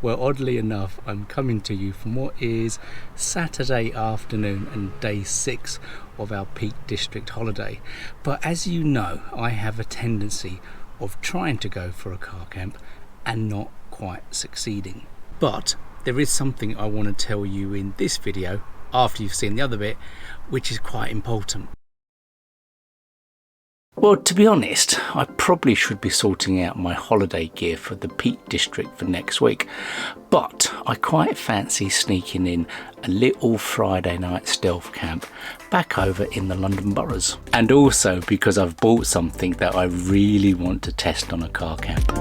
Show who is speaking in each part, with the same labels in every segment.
Speaker 1: Well, oddly enough, I'm coming to you from what is Saturday afternoon and day 6 of our Peak District holiday. But as you know, I have a tendency of trying to go for a car camp and not quite succeeding. But there is something I want to tell you in this video, after you've seen the other bit, which is quite important. Well, to be honest, I probably should be sorting out my holiday gear for the Peak District for next week, but I quite fancy sneaking in a little Friday night stealth camp back over in the London boroughs. And also because I've bought something that I really want to test on a car camp.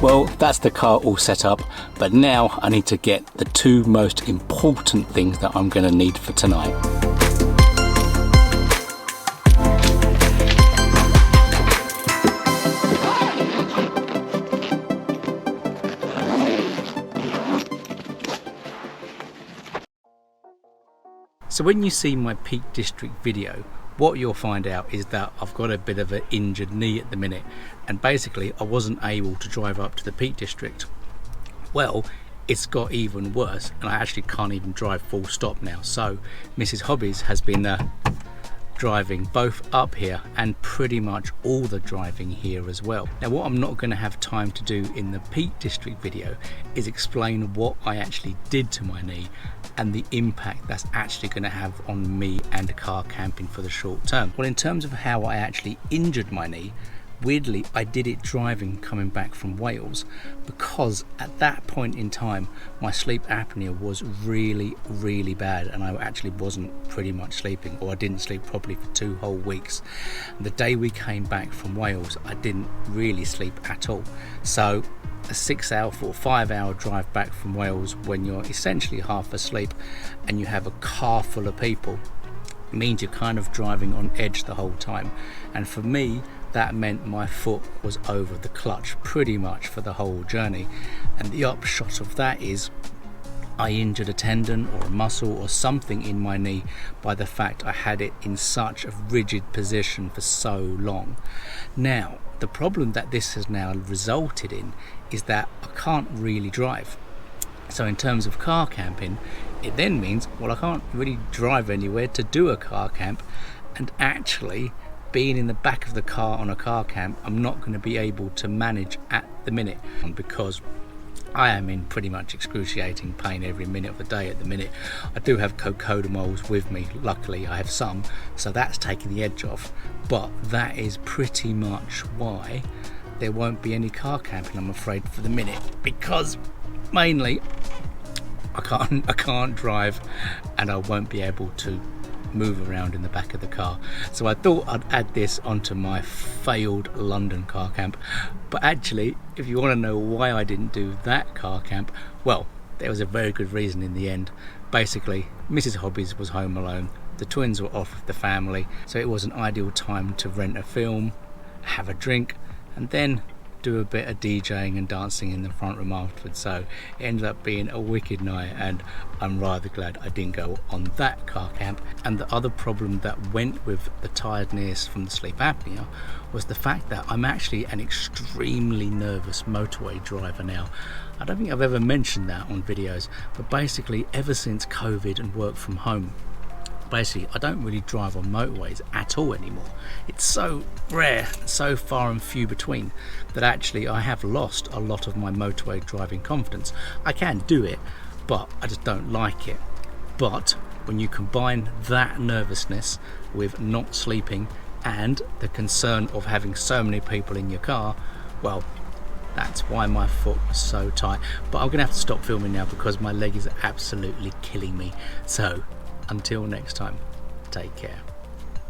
Speaker 1: Well, that's the car all set up, but now I need to get the two most important things that I'm going to need for tonight. So when you see my Peak District video, what you'll find out is that I've got a bit of an injured knee at the minute, and basically I wasn't able to drive up to the Peak District. Well, it's got even worse, and I actually can't even drive full stop now. So Mrs. Hobbies has been driving both up here and pretty much all the driving here as well. Now what I'm not going to have time to do in the Peak District video is explain what I actually did to my knee and the impact that's actually going to have on me and car camping for the short term. Well, in terms of how I actually injured my knee, weirdly I did it driving coming back from Wales, because at that point in time my sleep apnea was really bad, and I actually wasn't pretty much sleeping, or I didn't sleep properly for 2 whole weeks. And the day we came back from Wales I didn't really sleep at all. So a 6-hour or 5-hour drive back from Wales when you're essentially half asleep and you have a car full of people means you're kind of driving on edge the whole time. And for me, that meant my foot was over the clutch pretty much for the whole journey. And the upshot of that is I injured a tendon or a muscle or something in my knee by the fact I had it in such a rigid position for so long. Now, the problem that this has now resulted in is that I can't really drive. So in terms of car camping, it then means, well, I can't really drive anywhere to do a car camp, and actually being in the back of the car on a car camp I'm not going to be able to manage at the minute, because I am in pretty much excruciating pain every minute of the day at the minute. I do have cocodamols with me, luckily I have some, so that's taking the edge off, but that is pretty much why there won't be any car camping, I'm afraid, for the minute, because mainly I can't drive and I won't be able to move around in the back of the car. So I thought I'd add this onto my failed London car camp. But actually, if you want to know why I didn't do that car camp, well, there was a very good reason in the end. Basically, Mrs. Hobbies was home alone, the twins were off with the family, so it was an ideal time to rent a film, have a drink, and then do a bit of DJing and dancing in the front room afterwards. So it ended up being a wicked night, and I'm rather glad I didn't go on that car camp. And the other problem that went with the tiredness from the sleep apnea was the fact that I'm actually an extremely nervous motorway driver now. I don't think I've ever mentioned that on videos, but basically ever since COVID and work from home, basically I don't really drive on motorways at all anymore. It's so rare, so far and few between, that actually I have lost a lot of my motorway driving confidence. I can do it, but I just don't like it. But when you combine that nervousness with not sleeping and the concern of having so many people in your car, well, that's why my foot was so tight. But I'm gonna have to stop filming now because my leg is absolutely killing me. So until next time, take care.